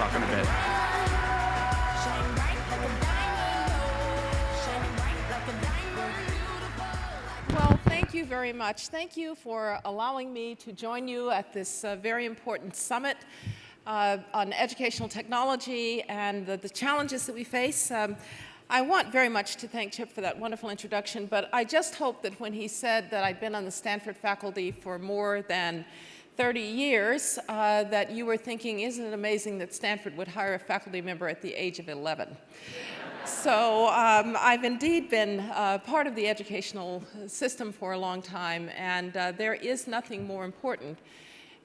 talk in a bit. Well, thank you very much. Thank you for allowing me to join you at this very important summit on educational technology and the challenges that we face. I want very much to thank Chip for that wonderful introduction, but I just hope that when he said that I'd been on the Stanford faculty for more than 30 years, that you were thinking, isn't it amazing that Stanford would hire a faculty member at the age of 11? So I've indeed been part of the educational system for a long time, and there is nothing more important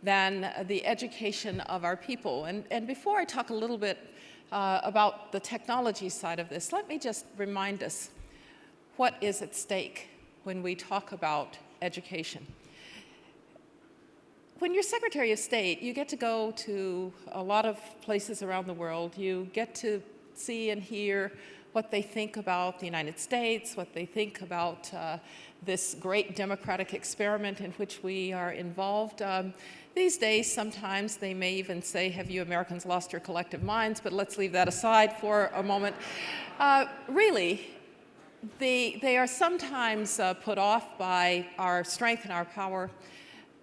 than the education of our people. And before I talk a little bit about the technology side of this, let me just remind us what is at stake when we talk about education. When you're Secretary of State, you get to go to a lot of places around the world. You get to see and hear what they think about the United States, what they think about this great democratic experiment in which we are involved. These days, sometimes they may even say, have you Americans lost your collective minds? But let's leave that aside for a moment. Really, they are sometimes put off by our strength and our power,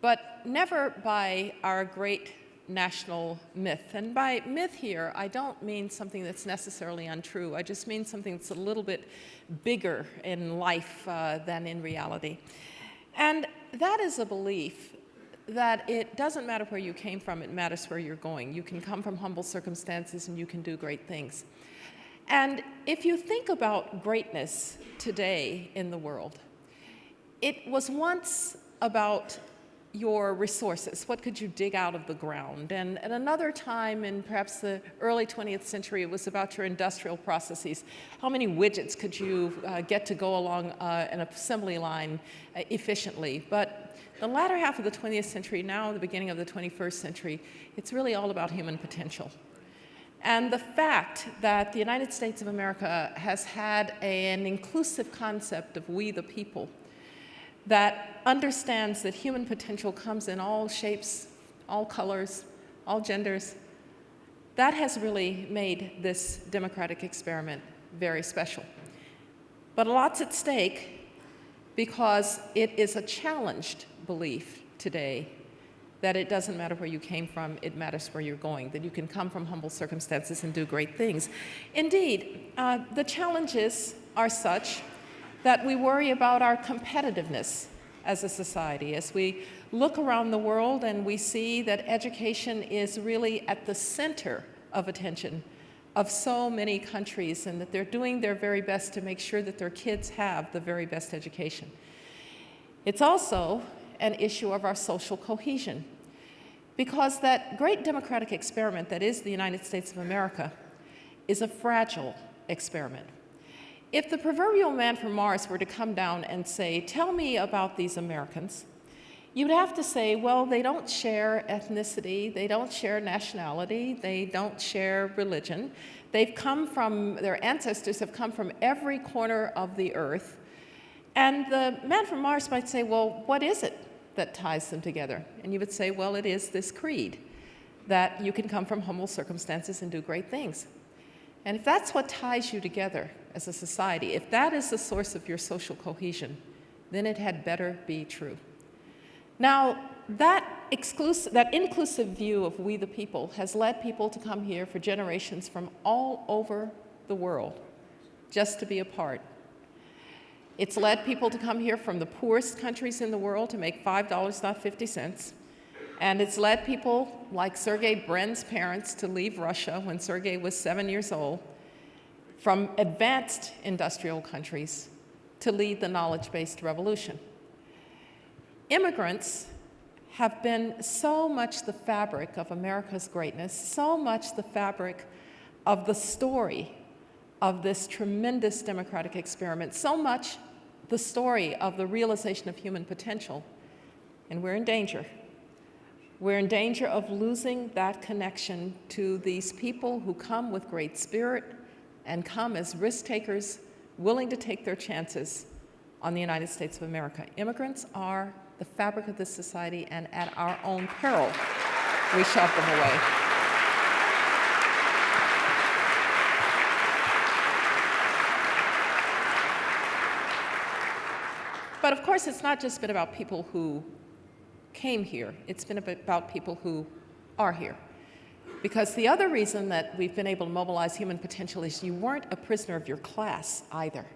but never by our great national myth. And by myth here, I don't mean something that's necessarily untrue. I just mean something that's a little bit bigger in life than in reality. And that is a belief that it doesn't matter where you came from, it matters where you're going. You can come from humble circumstances and you can do great things. And if you think about greatness today in the world, it was once about your resources. What could you dig out of the ground? And at another time in perhaps the early 20th century, it was about your industrial processes. How many widgets could you get to go along an assembly line efficiently? But the latter half of the 20th century, now the beginning of the 21st century, it's really all about human potential. And the fact that the United States of America has had an inclusive concept of we the people that understands that human potential comes in all shapes, all colors, all genders, that has really made this democratic experiment very special. But a lot's at stake because it is a challenged belief today that it doesn't matter where you came from, it matters where you're going, that you can come from humble circumstances and do great things. Indeed, the challenges are such that we worry about our competitiveness as a society. As we look around the world and we see that education is really at the center of attention of so many countries and that they're doing their very best to make sure that their kids have the very best education. It's also an issue of our social cohesion, because that great democratic experiment that is the United States of America is a fragile experiment. If the proverbial man from Mars were to come down and say, tell me about these Americans, you'd have to say, well, they don't share ethnicity, they don't share nationality, they don't share religion. They've come from, their ancestors have come from every corner of the earth. And the man from Mars might say, well, what is it that ties them together? And you would say, well, it is this creed, that you can come from humble circumstances and do great things. And if that's what ties you together as a society, if that is the source of your social cohesion, then it had better be true. Now, that inclusive view of we the people has led people to come here for generations from all over the world just to be a part. It's led people to come here from the poorest countries in the world to make $5, not 50 cents. And it's led people like Sergey Brin's parents to leave Russia when Sergey was 7 years old, from advanced industrial countries to lead the knowledge-based revolution. Immigrants have been so much the fabric of America's greatness, so much the fabric of the story of this tremendous democratic experiment, so much the story of the realization of human potential, and we're in danger. We're in danger of losing that connection to these people who come with great spirit and come as risk takers, willing to take their chances on the United States of America. Immigrants are the fabric of this society, and at our own peril, we shove them away. But of course, it's not just been about people who came here. It's been about people who are here. Because the other reason that we've been able to mobilize human potential is you weren't a prisoner of your class either.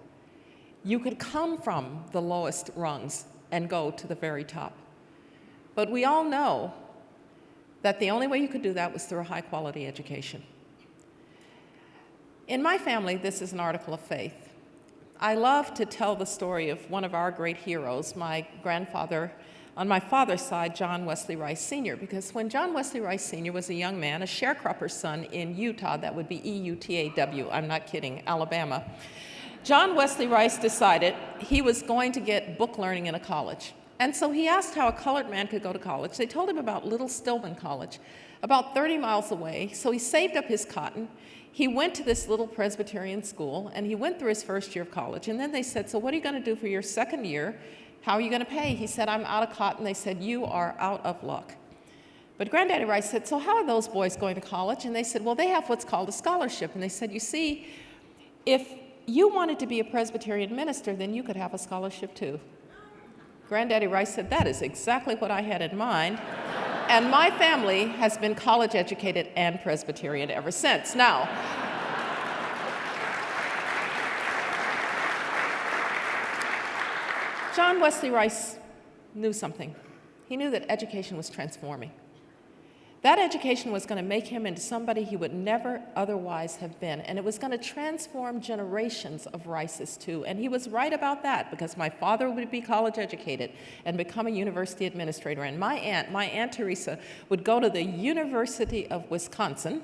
You could come from the lowest rungs and go to the very top. But we all know that the only way you could do that was through a high-quality education. In my family, this is an article of faith. I love to tell the story of one of our great heroes, my grandfather, on my father's side, John Wesley Rice Sr., because when John Wesley Rice Sr. was a young man, a sharecropper's son in Utah, that would be E-U-T-A-W, I'm not kidding, Alabama, John Wesley Rice decided he was going to get book learning in a college. And so he asked how a colored man could go to college. They told him about Little Stillman College, about 30 miles away. So he saved up his cotton. He went to this little Presbyterian school, and he went through his first year of college. And then they said, so what are you going to do for your second year? How are you going to pay? He said, I'm out of cotton. They said, you are out of luck. But Granddaddy Rice said, so how are those boys going to college? And they said, well, they have what's called a scholarship. And they said, you see, if you wanted to be a Presbyterian minister, then you could have a scholarship too. Granddaddy Rice said, that is exactly what I had in mind. And my family has been college educated and Presbyterian ever since. Now, John Wesley Rice knew something. He knew that education was transforming. That education was going to make him into somebody he would never otherwise have been, and it was going to transform generations of Rices too. And he was right about that, because my father would be college educated and become a university administrator, and my Aunt Teresa, would go to the University of Wisconsin.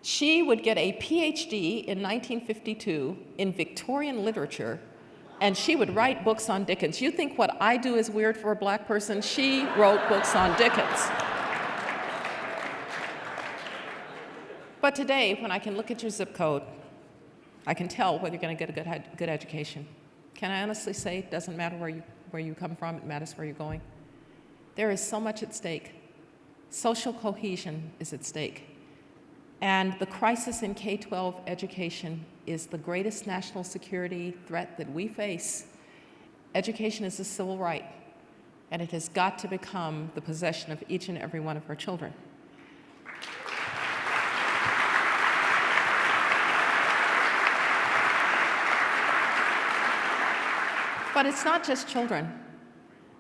She would get a PhD in 1952 in Victorian literature, and she would write books on Dickens. You think what I do is weird for a black person? She wrote books on Dickens. But today, when I can look at your zip code, I can tell whether you're going to get a good education. Can I honestly say it doesn't matter where you come from, it matters where you're going? There is so much at stake. Social cohesion is at stake. And the crisis in K-12 education is the greatest national security threat that we face. Education is a civil right, and it has got to become the possession of each and every one of our children. But it's not just children.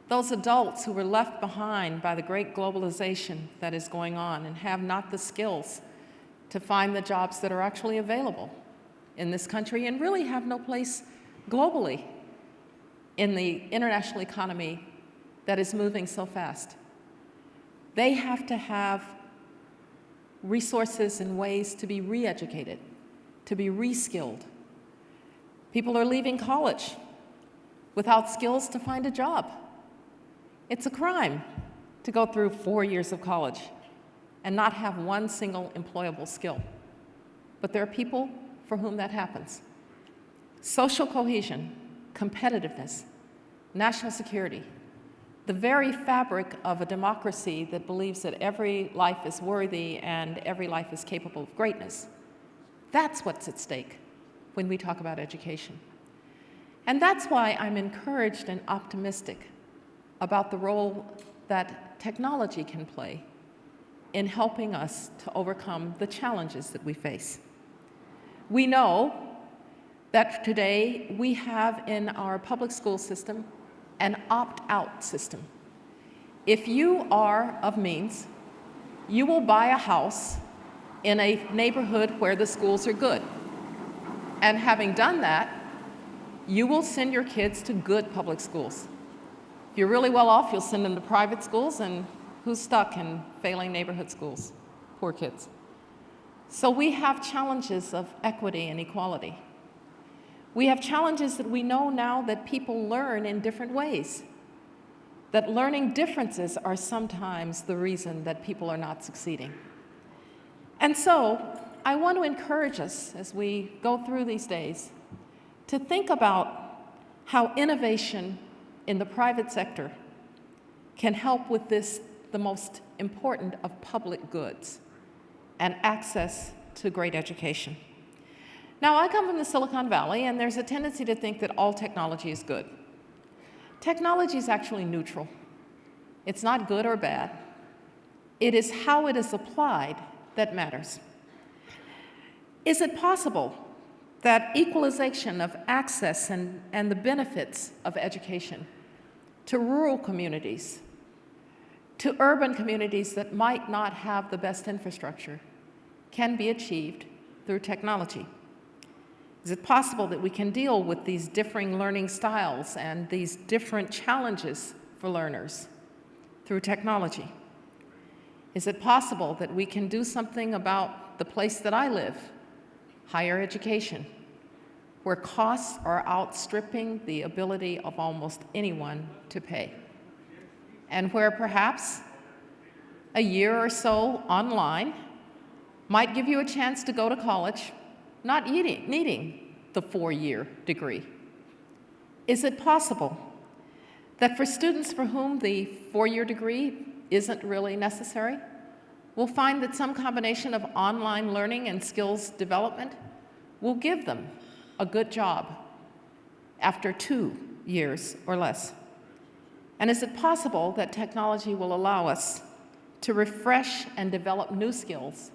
Those adults who were left behind by the great globalization that is going on and have not the skills to find the jobs that are actually available in this country and really have no place globally in the international economy that is moving so fast. They have to have resources and ways to be re-educated, to be re-skilled. People are leaving college without skills to find a job. It's a crime to go through 4 years of college and not have one single employable skill. But there are people for whom that happens. Social cohesion, competitiveness, national security, the very fabric of a democracy that believes that every life is worthy and every life is capable of greatness. That's what's at stake when we talk about education. And that's why I'm encouraged and optimistic about the role that technology can play in helping us to overcome the challenges that we face. We know that today we have in our public school system an opt-out system. If you are of means, you will buy a house in a neighborhood where the schools are good. And having done that, you will send your kids to good public schools. If you're really well off, you'll send them to private schools, and who's stuck in failing neighborhood schools? Poor kids. So we have challenges of equity and equality. We have challenges that we know now that people learn in different ways, that learning differences are sometimes the reason that people are not succeeding. And so I want to encourage us as we go through these days to think about how innovation in the private sector can help with this, the most important of public goods, and access to great education. Now, I come from the Silicon Valley, and there's a tendency to think that all technology is good. Technology is actually neutral. It's not good or bad. It is how it is applied that matters. Is it possible that equalization of access and the benefits of education to rural communities, to urban communities that might not have the best infrastructure, can be achieved through technology? Is it possible that we can deal with these differing learning styles and these different challenges for learners through technology? Is it possible that we can do something about the place that I live, higher education, where costs are outstripping the ability of almost anyone to pay, and where perhaps a year or so online might give you a chance to go to college, not needing the 4-year degree? Is it possible that for students for whom the 4-year degree isn't really necessary, we'll find that some combination of online learning and skills development will give them a good job after 2 years or less? And is it possible that technology will allow us to refresh and develop new skills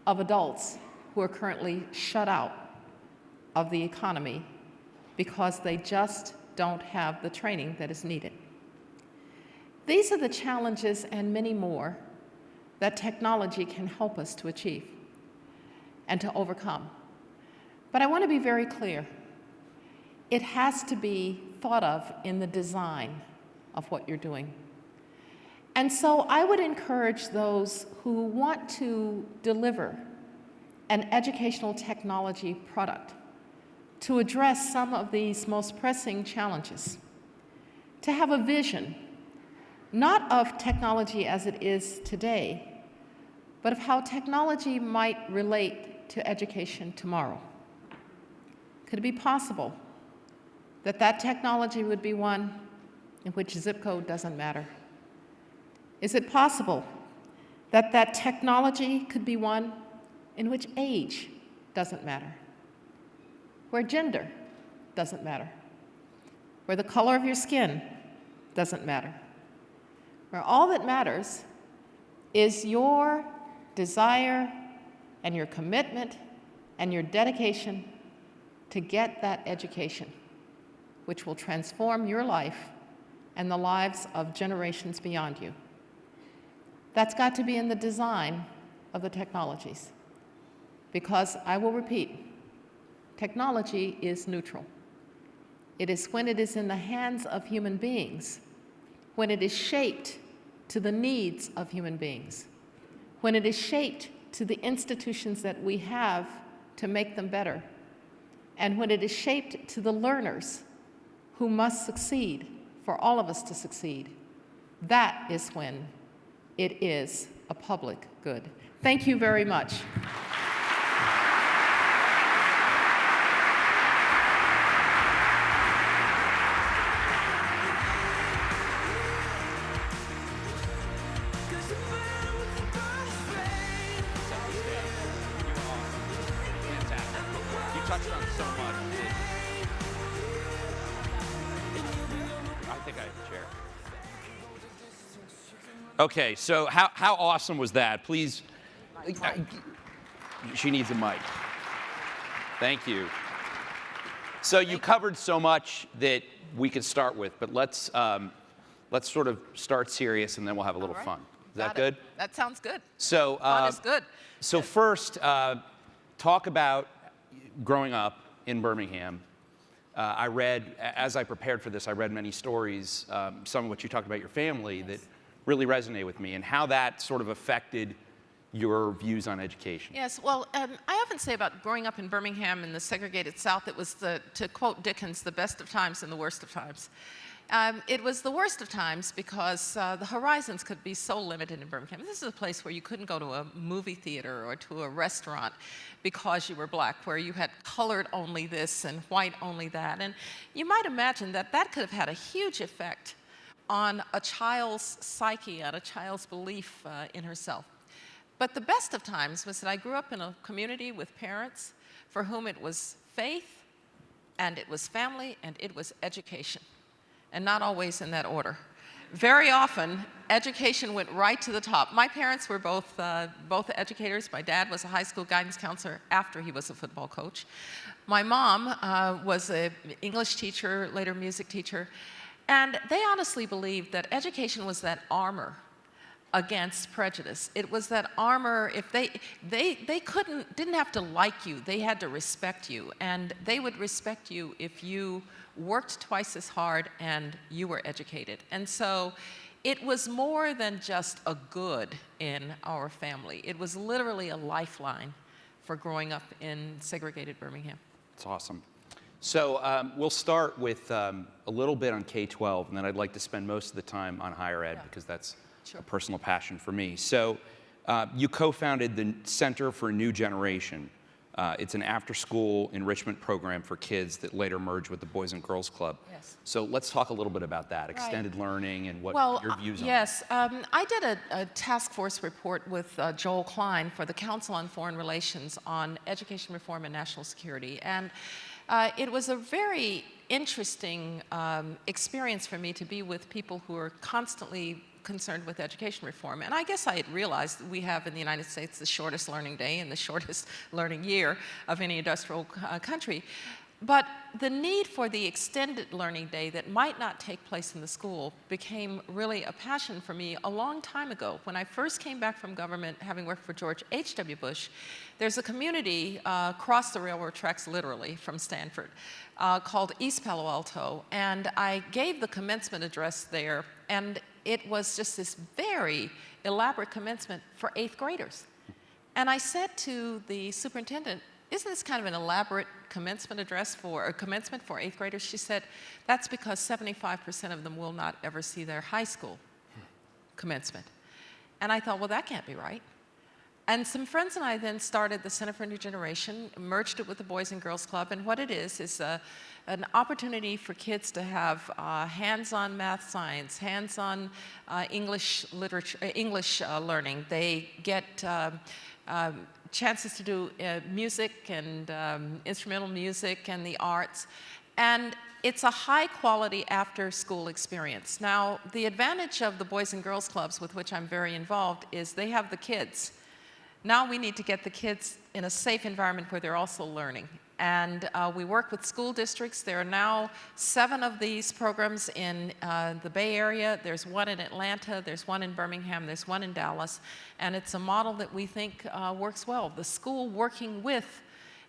of adults who are currently shut out of the economy because they just don't have the training that is needed? These are the challenges and many more that technology can help us to achieve and to overcome. But I want to be very clear. It has to be thought of in the design of what you're doing. And so I would encourage those who want to deliver an educational technology product to address some of these most pressing challenges, to have a vision, not of technology as it is today, but of how technology might relate to education tomorrow. Could it be possible that that technology would be one in which zip code doesn't matter? Is it possible that that technology could be one in which age doesn't matter, where gender doesn't matter, where the color of your skin doesn't matter, where all that matters is your desire and your commitment and your dedication to get that education, which will transform your life and the lives of generations beyond you? That's got to be in the design of the technologies, because I will repeat, technology is neutral. It is when it is in the hands of human beings, when it is shaped to the needs of human beings, when it is shaped to the institutions that we have to make them better, and when it is shaped to the learners who must succeed for all of us to succeed. That is when it is a public good. Thank you very much. Okay, so how awesome was that? Please, she needs a mic. Thank you. So you covered so much that we could start with, but let's sort of start serious and then we'll have a little fun. Is that good? That sounds good. So Fun is good. So first, talk about growing up in Birmingham. I read, as I prepared for this, I read many stories, some of what you talked about your family that really resonate with me, and how that sort of affected your views on education. Yes, well, I often say about growing up in Birmingham in the segregated South, it was, to quote Dickens, the best of times and the worst of times. It was the worst of times because the horizons could be so limited in Birmingham. This is a place where you couldn't go to a movie theater or to a restaurant because you were black, where you had colored only this and white only that. And you might imagine that that could have had a huge effect on a child's psyche, on a child's belief in herself. But the best of times was that I grew up in a community with parents for whom it was faith, and it was family, and it was education. and not always in that order. Very often, education went right to the top. My parents were both educators. My dad was a high school guidance counselor after he was a football coach. My mom was an English teacher, later music teacher, and they honestly believed that education was that armor against prejudice. It was that armor. If they didn't have to like you, they had to respect you, and they would respect you if you worked twice as hard and you were educated. And so it was more than just a good in our family. It was literally a lifeline for growing up in segregated Birmingham. That's awesome. So we'll start with a little bit on K-12, and then I'd like to spend most of the time on higher ed, because that's a personal passion for me. So you co-founded the Center for a New Generation. It's an after-school enrichment program for kids that later merged with the Boys and Girls Club. Yes. So let's talk a little bit about that, extended learning, and what your views on it. Yes. I did a task force report with Joel Klein for the Council on Foreign Relations on education reform and national security. And it was a very interesting experience for me to be with people who are constantly concerned with education reform. And I guess I had realized we have in the United States the shortest learning day and the shortest learning year of any industrial country. But the need for the extended learning day that might not take place in the school became really a passion for me a long time ago. When I first came back from government, having worked for George H.W. Bush, there's a community across the railroad tracks, literally, from Stanford, called East Palo Alto. And I gave the commencement address there, and it was just this very elaborate commencement for 8th graders. And I said to the superintendent, isn't this kind of an elaborate commencement address for 8th graders? She said, that's because 75% of them will not ever see their high school commencement. And I thought, well, that can't be right. And some friends and I then started the Center for a New Generation, merged it with the Boys and Girls Club, and what it is an opportunity for kids to have hands-on math, science, hands-on English literature, English learning. They get chances to do music and instrumental music and the arts, and it's a high-quality after-school experience. Now, the advantage of the Boys and Girls Clubs, with which I'm very involved, is they have the kids. Now we need to get the kids in a safe environment where they're also learning. And we work with school districts. There are now 7 of these programs in the Bay Area. There's one in Atlanta, there's one in Birmingham, there's one in Dallas. And it's a model that we think works well. The school working with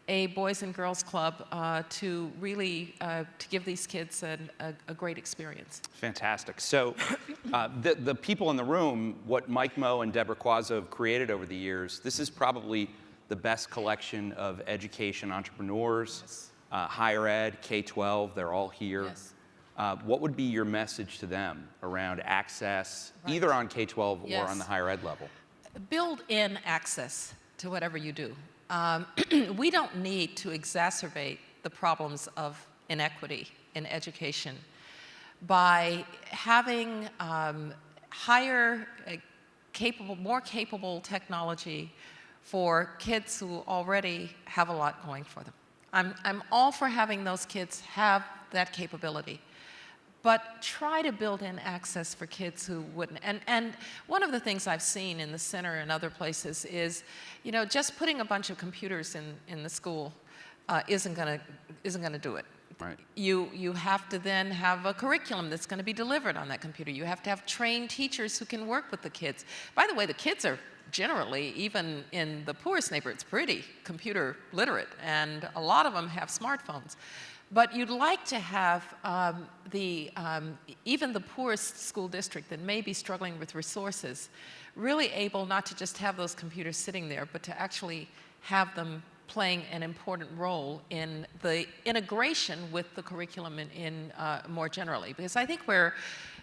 a Boys and Girls Club to really to give these kids a great experience. Fantastic. So the people in the room, what Mike Moe and Deborah Quazzo have created over the years, this is probably the best collection of education entrepreneurs, higher ed, K-12, they're all here. Yes. What would be your message to them around access, either on K-12 or on the higher ed level? Build in access to whatever you do. We don't need to exacerbate the problems of inequity in education by having more capable technology for kids who already have a lot going for them. I'm all for having those kids have that capability, but try to build in access for kids who wouldn't. And one of the things I've seen in the center and other places is, just putting a bunch of computers in the school isn't gonna do it. Right. You have to then have a curriculum that's going to be delivered on that computer. You have to have trained teachers who can work with the kids. By the way, the kids are generally, even in the poorest neighborhoods, pretty computer literate, and a lot of them have smartphones. But you'd like to have even the poorest school district that may be struggling with resources really able not to just have those computers sitting there, but to actually have them playing an important role in the integration with the curriculum in more generally. Because I think where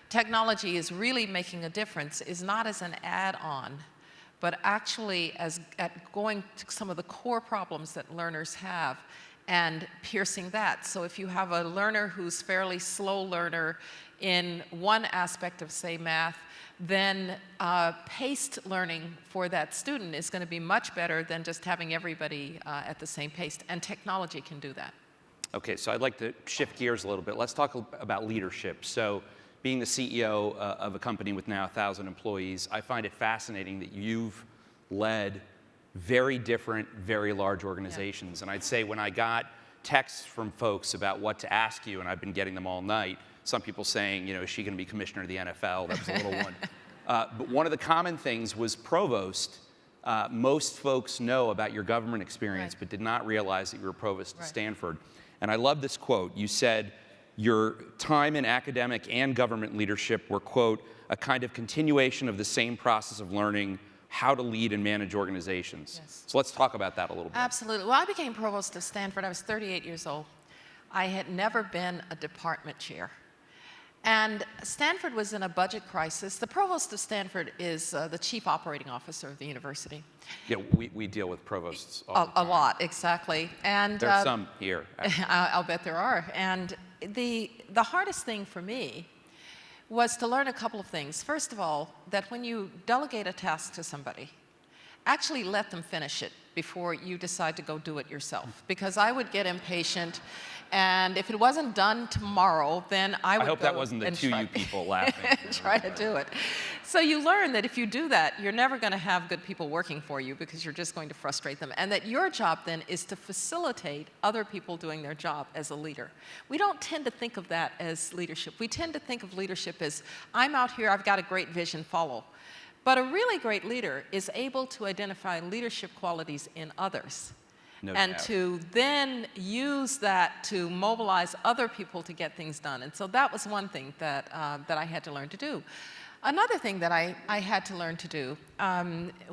technology is really making a difference is not as an add-on, but actually as at going to some of the core problems that learners have and piercing that. So if you have a learner who's fairly slow learner in one aspect of, say, math, then paced learning for that student is going to be much better than just having everybody at the same pace, and technology can do that. Okay, so I'd like to shift gears a little bit. Let's talk about leadership. So being the CEO of a company with now 1,000 employees, I find it fascinating that you've led very different, very large organizations. And I'd say when I got texts from folks about what to ask you, and I've been getting them all night, some people saying, you know, is she going to be commissioner of the NFL? That was a little one. But one of the common things was provost. Most folks know about your government experience, but did not realize that you were provost at Stanford. And I love this quote. You said, your time in academic and government leadership were, quote, a kind of continuation of the same process of learning how to lead and manage organizations. Yes. So let's talk about that a little bit. Absolutely. Well, I became provost of Stanford. I was 38 years old. I had never been a department chair. And Stanford was in a budget crisis. The provost of Stanford is the chief operating officer of the university. Yeah, we deal with provosts all the time. A lot, exactly. And there's some here. I'll bet there are. And the hardest thing for me was to learn a couple of things. First of all, that when you delegate a task to somebody, actually let them finish it before you decide to go do it yourself. Because I would get impatient, and if it wasn't done tomorrow, then I would I hope go that wasn't the and two try, you people laughing. try to do it. So you learn that if you do that, you're never going to have good people working for you because you're just going to frustrate them. And that your job then is to facilitate other people doing their job as a leader. We don't tend to think of that as leadership. We tend to think of leadership as, I'm out here, I've got a great vision, follow. But a really great leader is able to identify leadership qualities in others. No and doubt. to then use that to mobilize other people to get things done. And so that was one thing that I had to learn to do. Another thing that I had to learn to do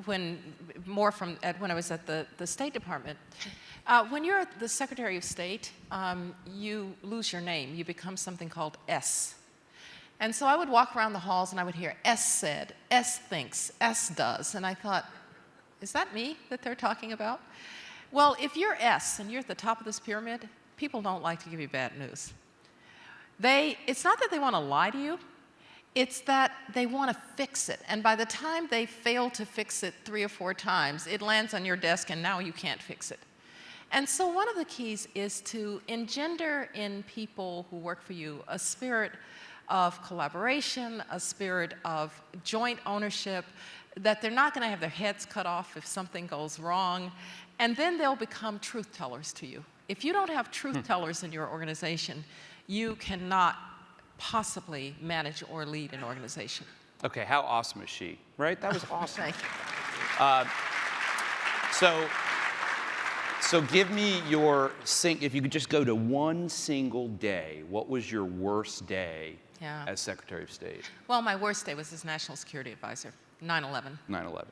when I was at the State Department, when you're the Secretary of State, you lose your name. You become something called S. And so I would walk around the halls and I would hear S said, S thinks, S does. And I thought, is that me that they're talking about? Well, if you're S and you're at the top of this pyramid, people don't like to give you bad news. It's not that they want to lie to you, it's that they want to fix it. And by the time they fail to fix it 3 or 4 times, it lands on your desk and now you can't fix it. And so one of the keys is to engender in people who work for you a spirit of collaboration, a spirit of joint ownership, that they're not going to have their heads cut off if something goes wrong, and then they'll become truth tellers to you. If you don't have truth tellers in your organization, you cannot possibly manage or lead an organization. Okay, how awesome is she? Right? That was awesome. Thank you. So give me if you could just go to one single day, what was your worst day as Secretary of State? Well, my worst day was as National Security Advisor, 9/11. 9/11.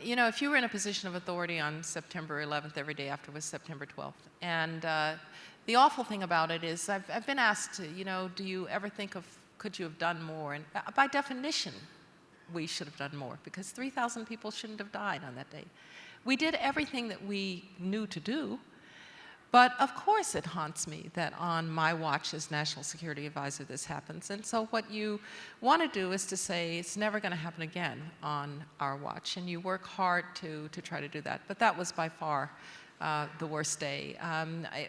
You know, if you were in a position of authority on September 11th, every day after was September 12th. And the awful thing about it is I've been asked, you know, do you ever think of, could you have done more? And by definition, we should have done more because 3,000 people shouldn't have died on that day. We did everything that we knew to do. But of course it haunts me that on my watch as National Security Advisor this happens. And so what you want to do is to say it's never going to happen again on our watch. And you work hard to try to do that. But that was by far the worst day.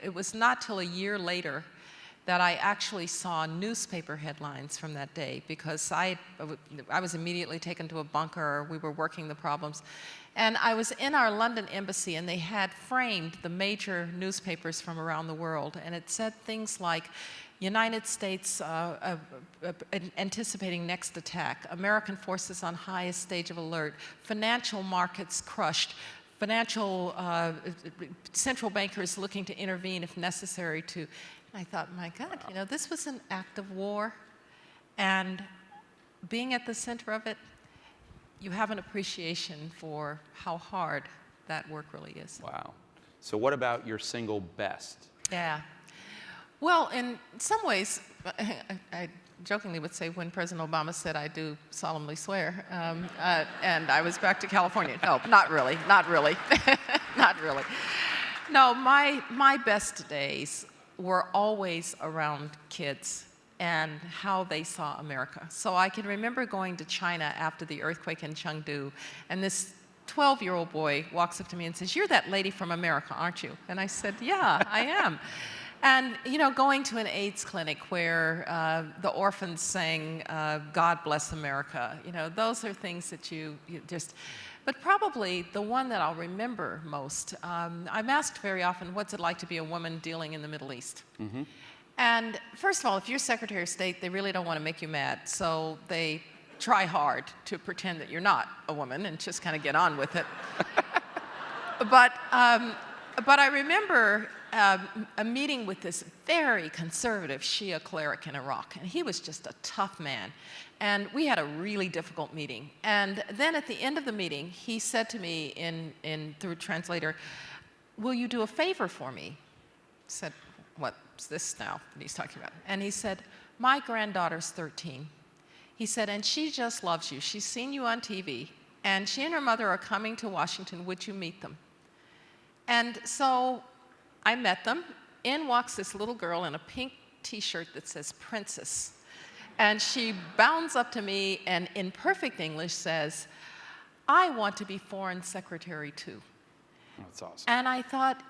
It was not till a year later that I actually saw newspaper headlines from that day because I was immediately taken to a bunker. We were working the problems. And I was in our London embassy, and they had framed the major newspapers from around the world. And it said things like, United States anticipating next attack, American forces on highest stage of alert, financial markets crushed, financial central bankers looking to intervene if necessary to. And I thought, my God, you know, this was an act of war. And being at the center of it, you have an appreciation for how hard that work really is. Wow. So what about your single best? Yeah. Well, in some ways, I jokingly would say when President Obama said, I do solemnly swear, and I was back to California. No, not really, not really, not really. No, my best days were always around kids and how they saw America. So I can remember going to China after the earthquake in Chengdu, and this 12-year-old boy walks up to me and says, "You're that lady from America, aren't you?" And I said, "Yeah, I am." And, going to an AIDS clinic where the orphans sang, "God Bless America," those are things that you just... But probably the one that I'll remember most, I'm asked very often, what's it like to be a woman dealing in the Middle East? Mm-hmm. And first of all, if you're Secretary of State, they really don't want to make you mad, so they try hard to pretend that you're not a woman and just kind of get on with it. But I remember a meeting with this very conservative Shia cleric in Iraq, and he was just a tough man. And we had a really difficult meeting. And then at the end of the meeting, he said to me through a translator, "Will you do a favor for me?" I said, "What's this now that he's talking about?" And he said, "My granddaughter's 13. He said, and she just loves you. She's seen you on TV, and she and her mother are coming to Washington. Would you meet them?" And so I met them. In walks this little girl in a pink T-shirt that says Princess. And she bounds up to me and in perfect English says, "I want to be foreign secretary too." That's awesome. And I thought,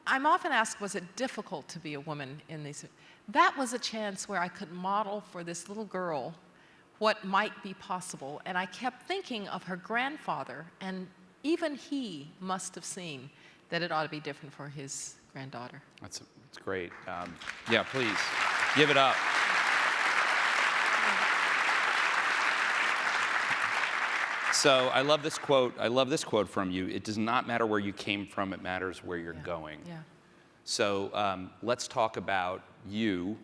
I'm often asked, was it difficult to be a woman in these? That was a chance where I could model for this little girl what might be possible. And I kept thinking of her grandfather, and even he must have seen that it ought to be different for his granddaughter. That's great. Yeah, please, give it up. So I love this quote from you. "It does not matter where you came from, it matters where you're going." Yeah. So let's talk about you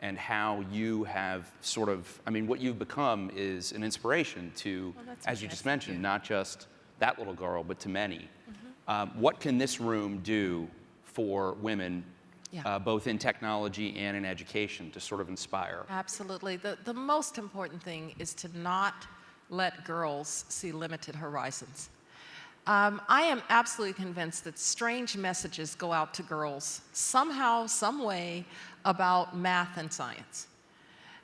and how you have what you've become is an inspiration to, as you just mentioned, not just that little girl, but to many. Mm-hmm. What can this room do for women, both in technology and in education, to sort of inspire? Absolutely. The most important thing is to not let girls see limited horizons. I am absolutely convinced that strange messages go out to girls somehow, some way, about math and science.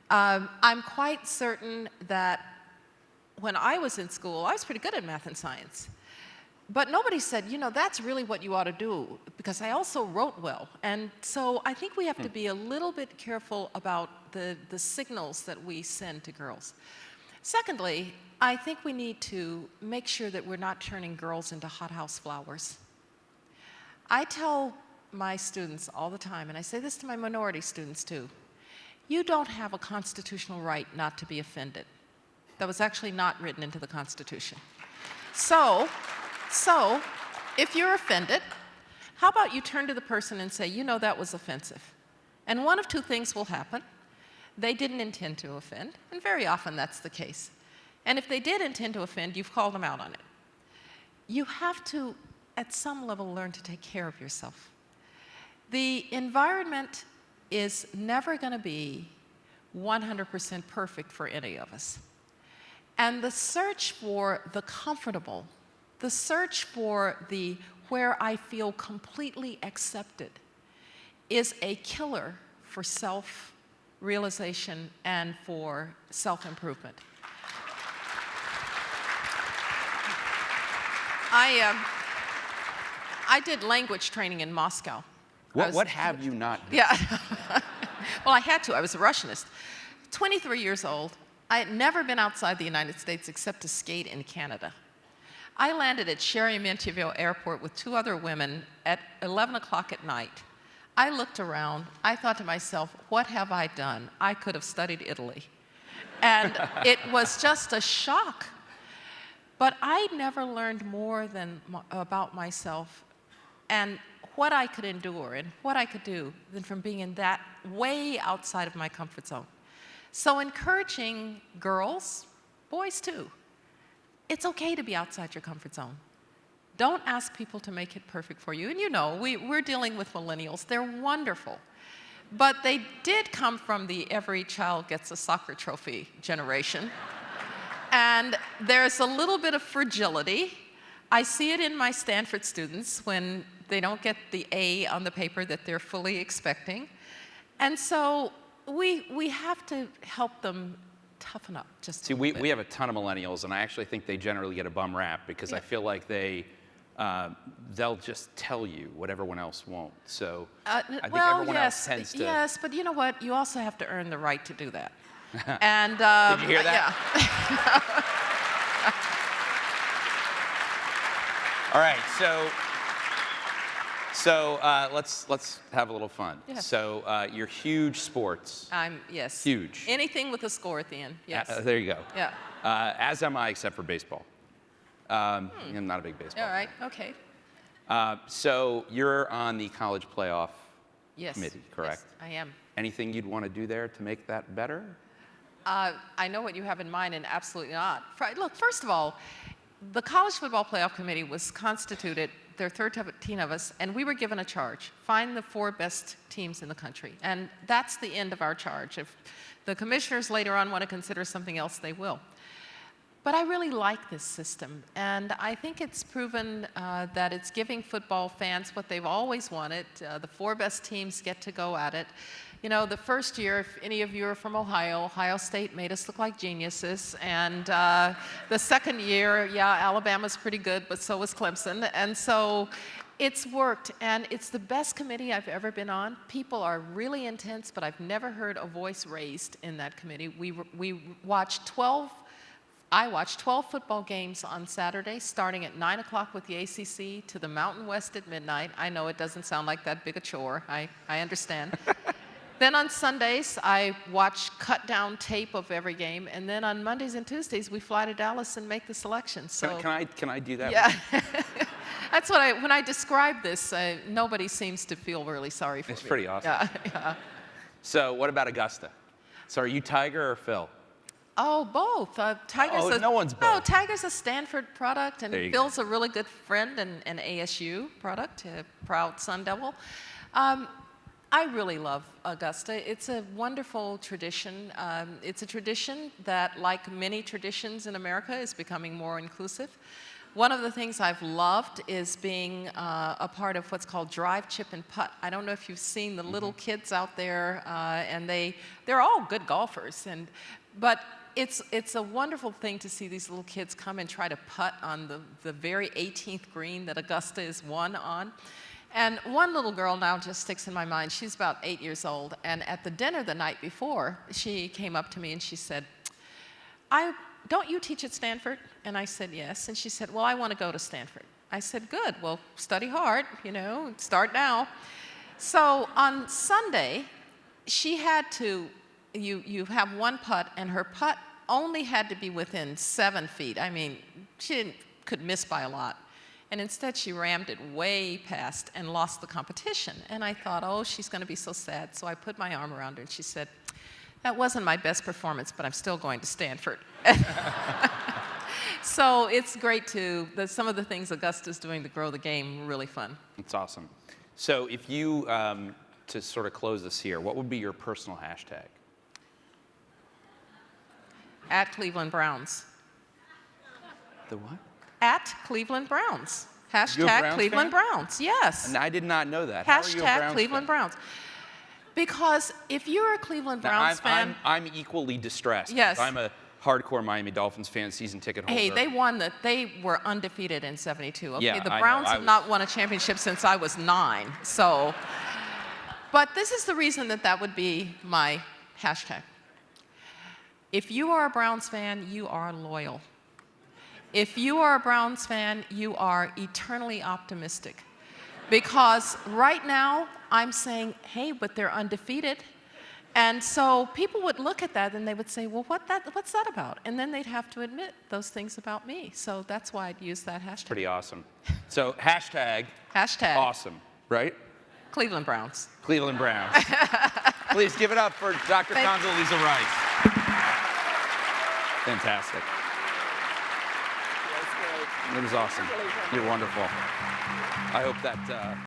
I'm quite certain that when I was in school, I was pretty good at math and science. But nobody said, that's really what you ought to do, because I also wrote well. And so I think we have to be a little bit careful about the signals that we send to girls. Secondly, I think we need to make sure that we're not turning girls into hothouse flowers. I tell my students all the time, and I say this to my minority students too, you don't have a constitutional right not to be offended. That was actually not written into the Constitution. So if you're offended, how about you turn to the person and say, that was offensive. And one of two things will happen. They didn't intend to offend, and very often that's the case. And if they did intend to offend, you've called them out on it. You have to, at some level, learn to take care of yourself. The environment is never going to be 100% perfect for any of us. And the search for the comfortable, the search for the where I feel completely accepted, is a killer for self-realization and for self-improvement. I did language training in Moscow. What have you not done? Yeah. Well, I had to. I was a Russianist. 23 years old. I had never been outside the United States except to skate in Canada. I landed at Sheremetyevo Airport with two other women at 11 o'clock at night. I looked around. I thought to myself, what have I done? I could have studied Italy. And it was just a shock. But I never learned more about myself and what I could endure and what I could do than from being in that way outside of my comfort zone. So encouraging girls, boys too, it's okay to be outside your comfort zone. Don't ask people to make it perfect for you. And we're dealing with millennials. They're wonderful. But they did come from the every child gets a soccer trophy generation. And there's a little bit of fragility. I see it in my Stanford students when they don't get the A on the paper that they're fully expecting. And so we have to help them toughen up just See, a little bit. we have a ton of millennials, and I actually think they generally get a bum rap because I feel like they'll just tell you what everyone else won't. So I think everyone else tends to. Yes, but you know what? You also have to earn the right to do that. And Did you hear that? Yeah. All right, so let's have a little fun. Yes. So you're huge sports. Yes. Huge. Anything with a score at the end. Yes. There you go. Yeah. As am I, except for baseball. I'm not a big baseball. All right. Okay. So you're on the college playoff Yes. committee, correct? Yes, I am. Anything you'd want to do there to make that better? I know what you have in mind, and absolutely not. Look, first of all, the College Football Playoff Committee was constituted, there are 13 of us, and we were given a charge. Find the 4 best teams in the country. And that's the end of our charge. If the commissioners later on want to consider something else, they will. But I really like this system, and I think it's proven that it's giving football fans what they've always wanted. The 4 best teams get to go at it. You know, the first year, if any of you are from Ohio State made us look like geniuses. And the second year, yeah, Alabama's pretty good, but so was Clemson. And so it's worked, and it's the best committee I've ever been on. People are really intense, but I've never heard a voice raised in that committee. I watched 12 football games on Saturday, starting at 9 o'clock with the ACC to the Mountain West at midnight. I know it doesn't sound like that big a chore. I understand. Then on Sundays, I watch cut-down tape of every game, and then on Mondays and Tuesdays, we fly to Dallas and make the selection. So Can I do that? yeah, that's what when I describe this, nobody seems to feel really sorry for me. It's pretty awesome. Yeah. So what about Augusta? So are you Tiger or Phil? Oh, both. Tiger's no one's both. No, Tiger's a Stanford product, and There you Phil's a really good friend and an ASU product, a proud Sun Devil. I really love Augusta. It's a wonderful tradition. It's a tradition that, like many traditions in America, is becoming more inclusive. One of the things I've loved is being a part of what's called drive, chip, and putt. I don't know if you've seen the little kids out there, and they're all good golfers. But it's a wonderful thing to see these little kids come and try to putt on the very 18th green that Augusta is won on. And one little girl now just sticks in my mind. She's about 8 years old, and at the dinner the night before, she came up to me and she said, don't you teach at Stanford? And I said, yes. And she said, well, I want to go to Stanford. I said, good, well, study hard, start now. So on Sunday, she had to, you have one putt, and her putt only had to be within 7 feet. I mean, she could miss by a lot. And instead, she rammed it way past and lost the competition. And I thought, oh, she's going to be so sad. So I put my arm around her, and she said, that wasn't my best performance, but I'm still going to Stanford. So it's great, some of the things Augusta's doing to grow the game, really fun. It's awesome. So if you, to sort of close this here, what would be your personal hashtag? At Cleveland Browns. The what? At Cleveland Browns. You're a Hashtag Browns Cleveland fan? Browns, yes. And I did not know that. How are you a Hashtag Browns Cleveland fan? Browns. Because if you're a Cleveland Now, Browns fan, I'm equally distressed. Yes. I'm a hardcore Miami Dolphins fan, season ticket holder. hey, they were undefeated in '72. Okay, Yeah, the I know. Browns have not won a championship since I was 9. So, but this is the reason that would be my hashtag. If you are a Browns fan, you are loyal. If you are a Browns fan, you are eternally optimistic. Because right now, I'm saying, hey, but they're undefeated. And so people would look at that and they would say, well, what's that about? And then they'd have to admit those things about me. So that's why I'd use that hashtag. Pretty awesome. So hashtag awesome, right? Cleveland Browns. Cleveland Browns. Please give it up for Dr. Condoleezza Rice. Fantastic. It was awesome. You're wonderful. I hope that